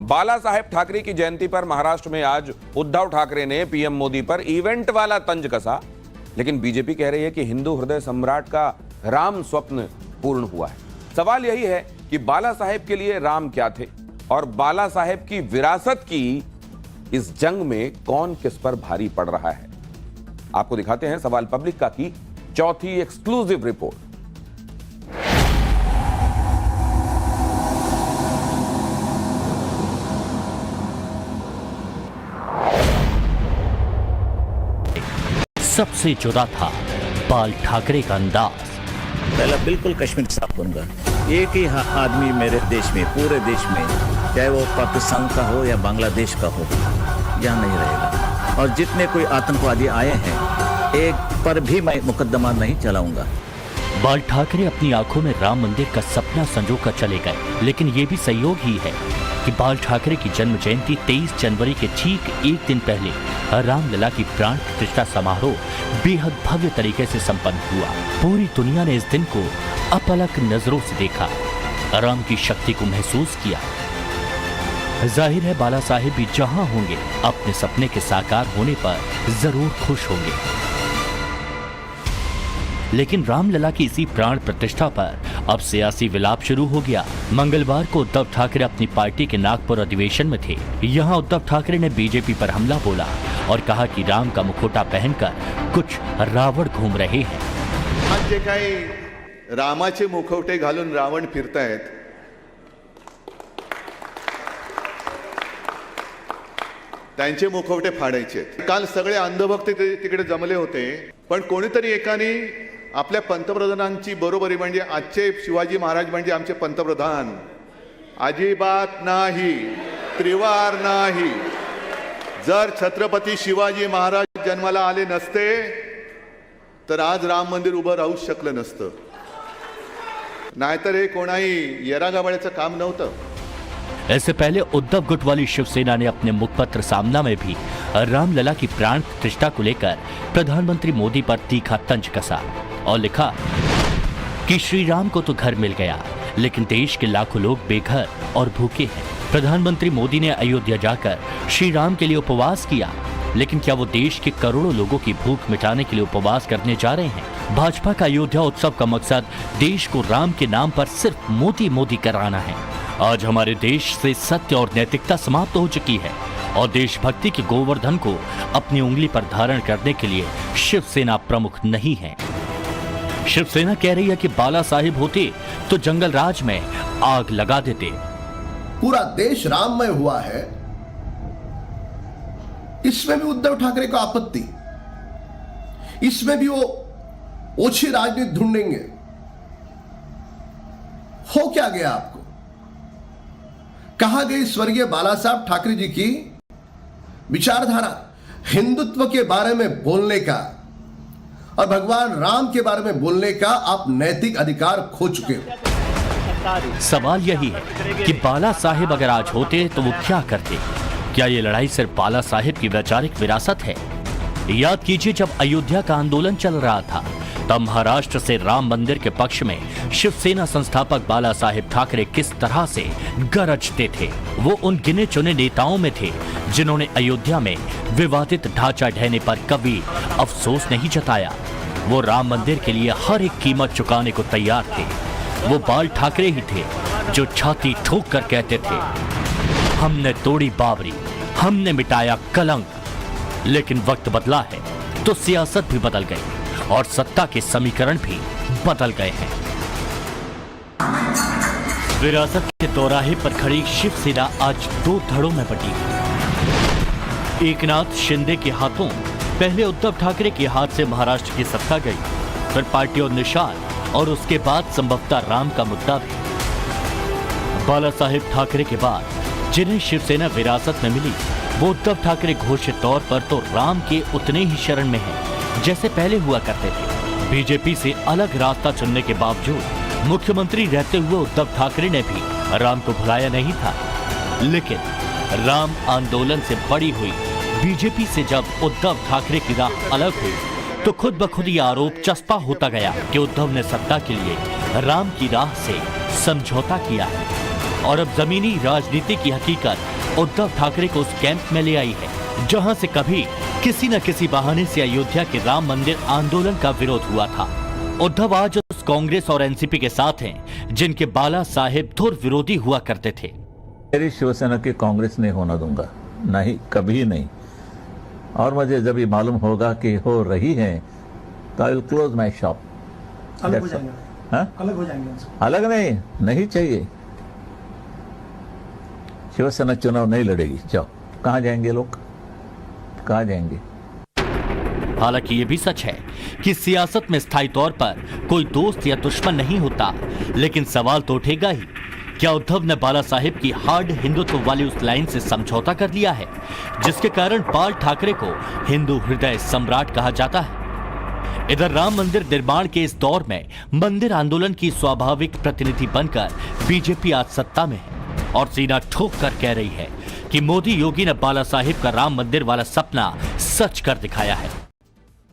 बाला साहेब ठाकरे की जयंती पर महाराष्ट्र में आज उद्धव ठाकरे ने पीएम मोदी पर इवेंट वाला तंज कसा, लेकिन बीजेपी कह रही है कि हिंदू हृदय सम्राट का राम स्वप्न पूर्ण हुआ है। सवाल यही है कि बाला साहेब के लिए राम क्या थे और बाला साहेब की विरासत की इस जंग में कौन किस पर भारी पड़ रहा है। आपको दिखाते हैं सवाल पब्लिक का की चौथी एक्सक्लूसिव रिपोर्ट। सबसे जुदा था बाल ठाकरे का अंदाज। पहला बिल्कुल कश्मीर साफ बनूंगा। एक ही आदमी मेरे देश में, पूरे देश में, चाहे वो पाकिस्तान का हो या बांग्लादेश का हो, यहाँ नहीं रहेगा। और जितने कोई आतंकवादी आए हैं, एक पर भी मैं मुकदमा नहीं चलाऊंगा। बाल ठाकरे अपनी आंखों में राम मंदिर का सपना संजोकर चले गए, लेकिन ये भी संयोग ही है कि बाल ठाकरे की जन्म जयंती 23 जनवरी के ठीक एक दिन पहले रामलला की प्राण प्रतिष्ठा समारोह बेहद भव्य तरीके से संपन्न हुआ। पूरी दुनिया ने इस दिन को अपलक नजरों से देखा, राम की शक्ति को महसूस किया। जाहिर है बाला साहेब भी जहां होंगे अपने सपने के साकार होने पर जरूर खुश होंगे। लेकिन रामलला की इसी प्राण प्रतिष्ठा पर अब सियासी विलाप शुरू हो गया। मंगलवार को उद्धव ठाकरे अपनी पार्टी के नागपुर अधिवेशन में थे। यहाँ उद्धव ठाकरे ने बीजेपी पर हमला बोला और कहा कि राम का मुखौटा पहनकर कुछ रावण घूम रहे हैं। आज जे काही रामाचे मुखवटे घालून रावण फिरतायत, त्यांचे मुखवटे फाडायचे। काल सगळे अंधभक्त तिकडे जमले होते, पण कोणीतरी एकाने आपल्या पंतप्रधानांची बरोबरी, म्हणजे आजचे शिवाजी महाराज म्हणजे आमचे पंतप्रधान, अजिबात नाही, त्रिवार नाही। जर छत्रपती शिवाजी महाराज जन्माला आले नसते तर आज राम मंदिर उभं राहू शकलं नसतं। नाहीतर हे कोणाही येरागाबाळ्याचं काम नव्हतं। इससे पहले उद्धव गुट वाली शिवसेना ने अपने मुखपत्र सामना में भी रामलला की प्राण प्रतिष्ठा को लेकर प्रधानमंत्री मोदी पर तीखा तंज कसा और लिखा कि श्री राम को तो घर मिल गया, लेकिन देश के लाखों लोग बेघर और भूखे हैं। प्रधानमंत्री मोदी ने अयोध्या जाकर श्री राम के लिए उपवास किया, लेकिन क्या वो देश के करोड़ों लोगों की भूख मिटाने के लिए उपवास करने जा रहे हैं? भाजपा का अयोध्या उत्सव का मकसद देश को राम के नाम पर सिर्फ मोदी मोदी कराना है। आज हमारे देश से सत्य और नैतिकता समाप्त हो चुकी है और देशभक्ति के गोवर्धन को अपनी उंगली पर धारण करने के लिए शिवसेना प्रमुख नहीं है। शिवसेना कह रही है कि बाला साहिब होते तो जंगल राज में आग लगा देते। पूरा देश राममय हुआ है, इसमें भी उद्धव ठाकरे को आपत्ति, इसमें भी वो ओछी राजनीति ढूंढेंगे। हो क्या गया आपको? कहा गई स्वर्गीय बाला साहब ठाकरे जी की विचारधारा हिंदुत्व के बारे में बोलने का और भगवान राम के बारे में बोलने का आप नैतिक अधिकार खो चुके हो। सवाल यही है कि बाला साहेब अगर आज होते तो वो क्या करते? क्या ये लड़ाई सिर्फ बाला साहेब की वैचारिक विरासत है? याद कीजिए, जब अयोध्या का आंदोलन चल रहा था तब महाराष्ट्र से राम मंदिर के पक्ष में शिवसेना संस्थापक बाला साहेब ठाकरे किस तरह से गरजते थे। वो उन गिने चुने नेताओं में थे जिन्होंने अयोध्या में विवादित ढांचा ढहने पर कभी अफसोस नहीं जताया। वो राम मंदिर के लिए हर एक कीमत चुकाने को तैयार थे। वो बाल ठाकरे ही थे जो छाती ठोक कर कहते थे, हमने तोड़ी बाबरी, हमने मिटाया कलंक। लेकिन वक्त बदला है तो सियासत भी बदल गई और सत्ता के समीकरण भी बदल गए हैं। विरासत के दौराहे पर खड़ी शिवसेना आज दो धड़ों में बटी है। एकनाथ शिंदे के हाथों पहले उद्धव ठाकरे के हाथ से महाराष्ट्र की सत्ता गई, फिर पार्टी और निशान और उसके बाद संभवतः राम का मुद्दा भी। बाला साहेब ठाकरे के बाद जिन्हें शिवसेना विरासत में मिली वो उद्धव ठाकरे घोषित तौर पर तो राम के उतने ही शरण में हैं जैसे पहले हुआ करते थे। बीजेपी से अलग रास्ता चुनने के बावजूद मुख्यमंत्री रहते हुए उद्धव ठाकरे ने भी राम को भुलाया नहीं था। लेकिन राम आंदोलन से बड़ी हुई बीजेपी से जब उद्धव ठाकरे की राह अलग हुई तो खुद ब खुद ये आरोप चस्पा होता गया कि उद्धव ने सत्ता के लिए राम की राह से समझौता किया है और अब जमीनी राजनीति की हकीकत उद्धव ठाकरे को उस कैंप में ले आई है जहां से कभी किसी न किसी बहाने से अयोध्या के राम मंदिर आंदोलन का विरोध हुआ था। उद्धव आज उस कांग्रेस और एनसीपी के साथ हैं जिनके बाला साहेब धुर विरोधी हुआ करते थे। मेरी शिवसेना की कांग्रेस नहीं होना दूंगा, नहीं, कभी नहीं। और मुझे जब ये मालूम होगा कि हो रही है तो I will close my shop. अलग हो जाएंगे, हाँ? अलग हो जाएंगे उनसे। अलग नहीं चाहिए। शिवसेना चुनाव नहीं लड़ेगी। जाओ, कहां जाएंगे लोग, कहां जाएंगे? हालांकि ये भी सच है कि सियासत में स्थायी तौर पर कोई दोस्त या दुश्मन नहीं होता, लेकिन सवाल तो उठेगा ही, क्या उद्धव ने बाला साहेब की हार्ड हिंदुत्व वाली उस लाइन से समझौता कर लिया है जिसके कारण बाल ठाकरे को हिंदू हृदय सम्राट कहा जाता है? इधर राम मंदिर निर्माण के इस दौर में मंदिर आंदोलन की स्वाभाविक प्रतिनिधि बनकर बीजेपी आज सत्ता में है और सीना ठोक कर कह रही है कि मोदी योगी ने बाला साहेब का राम मंदिर वाला सपना सच कर दिखाया है।